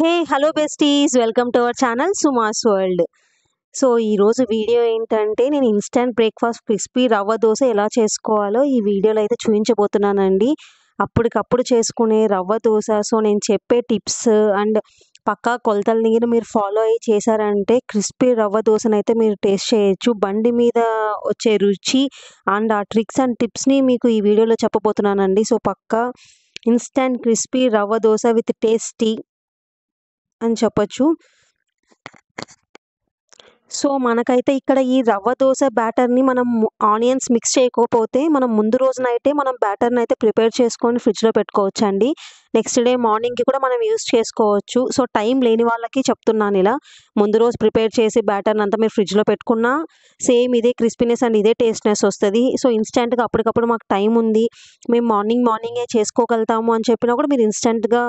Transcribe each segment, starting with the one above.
Hey hello besties welcome to our channel సుమాస్ world. So ఈరోజు video ఏంటంటే నేను instant breakfast crispy rava dosa ఎలా చేసుకోవాలో ఈ వీడియోలో అయితే చూపించబోతున్నానండి. అప్పటికప్పుడు చేసుకునే రవ్వ దోశ. సో నేను చెప్పే టిప్స్ అండ్ పక్కా కొలతలని మీరు ఫాలో అయ్యి చేశారంటే క్రిస్పీ రవ్వ దోశనైతే మీరు టేస్ట్ చేయొచ్చు. బండి మీద వచ్చే రుచి అండ్ ఆ ట్రిక్స్ అండ్ టిప్స్ని మీకు ఈ వీడియోలో చెప్పబోతున్నానండి. So Pakka instant crispy rava dosa with tasty అని చెప్పొచ్చు. సో మనకైతే ఇక్కడ ఈ రవ్వ దోశ బ్యాటర్ని మనం ఆనియన్స్ మిక్స్ చేయకపోతే మనం ముందు రోజు నైటే మనం బ్యాటర్ని అయితే ప్రిపేర్ చేసుకొని ఫ్రిడ్జ్లో పెట్టుకోవచ్చు అండి. నెక్స్ట్ డే మార్నింగ్కి కూడా మనం యూస్ చేసుకోవచ్చు. సో టైం లేని వాళ్ళకి చెప్తున్నాను, ఇలా ముందు రోజు ప్రిపేర్ చేసి బ్యాటర్ని అంతా మీరు ఫ్రిడ్జ్లో పెట్టుకున్నా సేమ్ ఇదే క్రిస్పీనెస్ అండ్ ఇదే టేస్ట్నెస్ వస్తుంది. సో ఇన్స్టెంట్గా అప్పటికప్పుడు మాకు టైం ఉంది, మేము మార్నింగే చేసుకోగలుగుతాము అని చెప్పినా కూడా మీరు ఇన్స్టెంట్గా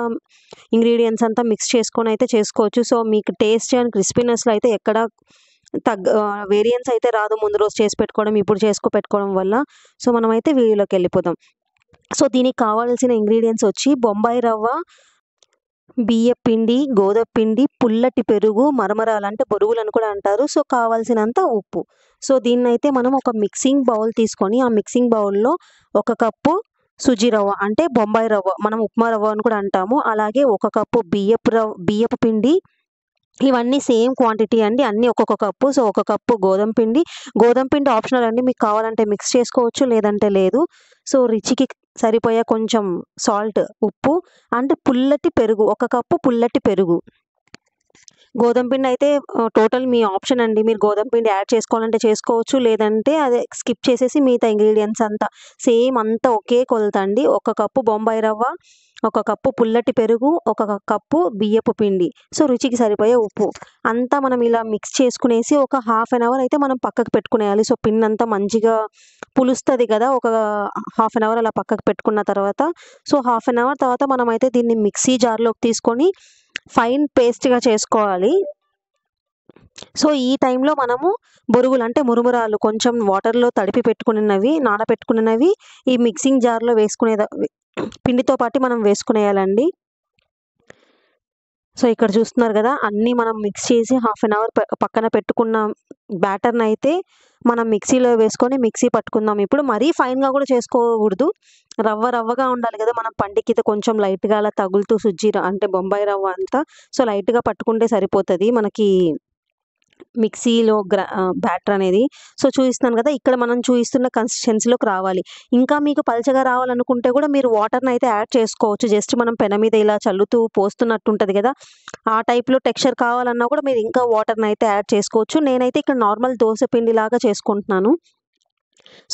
ఇంగ్రీడియంట్స్ అంతా మిక్స్ చేసుకొని అయితే చేసుకోవచ్చు. సో మీకు టేస్ట్ అండ్ క్రిస్పీనెస్లో అయితే ఎక్కడ వేరియన్స్ అయితే రాదు ముందు రోజు చేసి పెట్టుకోవడం ఇప్పుడు పెట్టుకోవడం వల్ల. సో మనమైతే వీడియోలోకి వెళ్ళిపోదాం. సో దీనికి కావాల్సిన ఇంగ్రీడియంట్స్ వచ్చి బొంబాయి రవ్వ, బియ్య పిండి, గోధుమ పిండి, పుల్లటి పెరుగు, మరమరాలు అంటే బొరుగులను కూడా అంటారు. సో కావాల్సినంత ఉప్పు. సో దీన్నైతే మనం ఒక మిక్సింగ్ బౌల్ తీసుకొని ఆ మిక్సింగ్ బౌల్లో 1 కప్పు సుజీ రవ్వ అంటే బొంబాయి రవ్వ, మనం ఉప్మా రవ్వ అని కూడా అంటాము, అలాగే 1 కప్పు బియ్యపు పిండి, ఇవన్నీ సేమ్ క్వాంటిటీ అండి, అన్నీ ఒక్కొక్క కప్పు. సో 1 కప్పు గోధుమ పిండి ఆప్షనల్ అండి, మీకు కావాలంటే మిక్స్ చేసుకోవచ్చు లేదంటే లేదు. సో రుచికి సరిపోయే కొంచెం సాల్ట్, ఉప్పు అండ్ పుల్లటి పెరుగు, 1 కప్పు పుల్లటి పెరుగు. గోధుమ పిండి అయితే టోటల్ మీ ఆప్షన్ అండి, మీరు గోధుమ పిండి యాడ్ చేసుకోవాలంటే చేసుకోవచ్చు లేదంటే అదే స్కిప్ చేసేసి మిగతా ఇంగ్రీడియంట్స్ అంతా సేమ్ అంతా ఒకే కొలత అండి. 1 కప్పు బొంబాయి రవ్వ, 1 కప్పు పుల్లటి పెరుగు, 1 కప్పు బియ్యపు పిండి, సో రుచికి సరిపోయే ఉప్పు అంతా మనం ఇలా మిక్స్ చేసుకునేసి ఒక ½ అన్ అవర్ అయితే మనం పక్కకు పెట్టుకునేయాలి. సో పిండి అంతా మంచిగా పులుస్తుంది కదా, ఒక ½ అన్ అవర్ అలా పక్కకు పెట్టుకున్న తర్వాత సో ½ అన్ అవర్ తర్వాత మనమైతే దీన్ని మిక్సీ జార్లోకి తీసుకొని ఫైన్ పేస్ట్గా చేసుకోవాలి. సో ఈ టైంలో మనము బొరుగులు అంటే మురుమురాలు కొంచెం వాటర్లో తడిపి నానబెట్టుకున్నవి ఈ మిక్సింగ్ జార్లో పిండితో పాటు మనం వేసుకునేయాలండి. సో ఇక్కడ చూస్తున్నారు కదా, అన్నీ మనం మిక్స్ చేసి ½ అన్ అవర్ పక్కన పెట్టుకున్న బ్యాటర్ని అయితే మనం మిక్సీలో వేసుకొని మిక్సీ పట్టుకుందాం. ఇప్పుడు మరీ ఫైన్గా కూడా చేసుకోకూడదు, రవ్వగా ఉండాలి కదా, మనం పంటికి కొంచెం లైట్గా అలా తగులుతూ అంటే బొంబాయి రవ్వ అంతా సో లైట్గా పట్టుకుంటే సరిపోతుంది మనకి మిక్సీలో బ్యాటర్ అనేది. సో చూపిస్తున్నాను కదా, ఇక్కడ మనం చూపిస్తున్న కన్సిస్టెన్సీలోకి రావాలి. ఇంకా మీకు పల్చగా రావాలనుకుంటే కూడా మీరు వాటర్ని అయితే యాడ్ చేసుకోవచ్చు. జస్ట్ మనం పెన మీద ఇలా చల్లుతూ పోస్తున్నట్టు ఉంటుంది కదా, ఆ టైప్లో టెక్స్చర్ కావాలన్నా కూడా మీరు ఇంకా వాటర్ని అయితే యాడ్ చేసుకోవచ్చు. నేనైతే ఇక్కడ నార్మల్ దోశ పిండి లాగా చేసుకుంటున్నాను.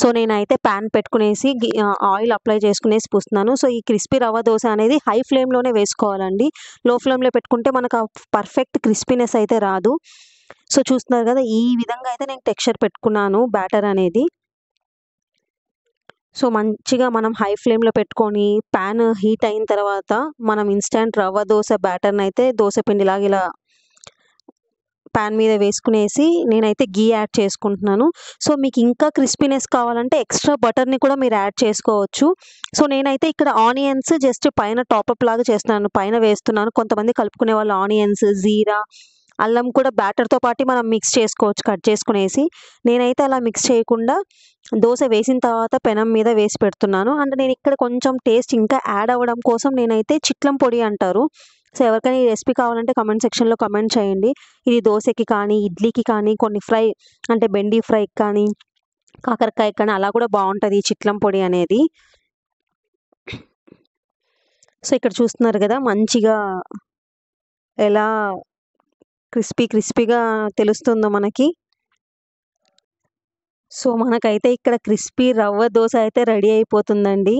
సో నేనైతే ప్యాన్ పెట్టుకునేసి ఆయిల్ అప్లై చేసుకునేసి పూస్తున్నాను. సో ఈ క్రిస్పీ రవ్వ దోశ అనేది హై ఫ్లేమ్లోనే వేసుకోవాలండి, లో ఫ్లేమ్లో పెట్టుకుంటే మనకు పర్ఫెక్ట్ క్రిస్పీనెస్ అయితే రాదు. సో చూస్తున్నారు కదా, ఈ విధంగా అయితే నేను టెక్స్చర్ పెట్టుకున్నాను బ్యాటర్ అనేది. సో మంచిగా మనం హై ఫ్లేమ్లో పెట్టుకొని ప్యాన్ హీట్ అయిన తర్వాత మనం ఇన్స్టంట్ రవ్వ దోశ బ్యాటర్ని అయితే దోశ పిండిలాగా ఇలా ప్యాన్ మీద వేసుకునేసి నేనైతే గీ యాడ్ చేసుకుంటున్నాను. సో మీకు ఇంకా క్రిస్పీనెస్ కావాలంటే ఎక్స్ట్రా బటర్ని కూడా మీరు యాడ్ చేసుకోవచ్చు. సో నేనైతే ఇక్కడ ఆనియన్స్ జస్ట్ పైన టాపప్ లాగా చేస్తున్నాను, పైన వేస్తున్నాను. కొంతమంది కలుపుకునే వాళ్ళు ఆనియన్స్, జీరా, అల్లం కూడా బ్యాటర్తో పాటు మనం మిక్స్ చేసుకోవచ్చు కట్ చేసుకునేసి. నేనైతే అలా మిక్స్ చేయకుండా దోశ వేసిన తర్వాత పెనం మీద వేసి పెడుతున్నాను. అండ్ నేను ఇక్కడ కొంచెం టేస్ట్ ఇంకా యాడ్ అవ్వడం కోసం నేనైతే చిట్లం పొడి అంటారు. సో ఎవరికైనా ఈ రెసిపీ కావాలంటే కమెంట్ సెక్షన్లో కమెంట్ చేయండి. ఇది దోశకి కానీ ఇడ్లీకి కానీ కొన్ని ఫ్రై అంటే బెండి ఫ్రైకి కానీ కాకరకాయ కానీ అలా కూడా బాగుంటుంది ఈ చిట్లం పొడి అనేది. సో ఇక్కడ చూస్తున్నారు కదా, మంచిగా ఎలా క్రిస్పీగా తెలుస్తుందో మనకి. సో మనకైతే ఇక్కడ క్రిస్పీ రవ్వ దోశ అయితే రెడీ అయిపోతుందండి.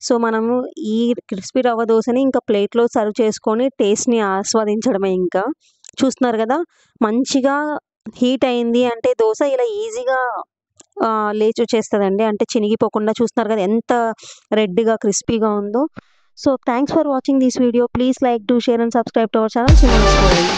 సో మనము ఈ క్రిస్పీ రవ్వ దోశని ఇంకా ప్లేట్లో సర్వ్ చేసుకొని టేస్ట్ని ఆస్వాదించడమే. ఇంకా చూస్తున్నారు కదా, మంచిగా హీట్ అయింది అంటే దోశ ఇలా ఈజీగా లేచి వచ్చేస్తుందండి, అంటే చినిగిపోకుండా. చూస్తున్నారు కదా ఎంత రెడ్గా క్రిస్పీగా ఉందో. So thanks for watching this video. Please like, do share and subscribe to our channel సుమాస్ world.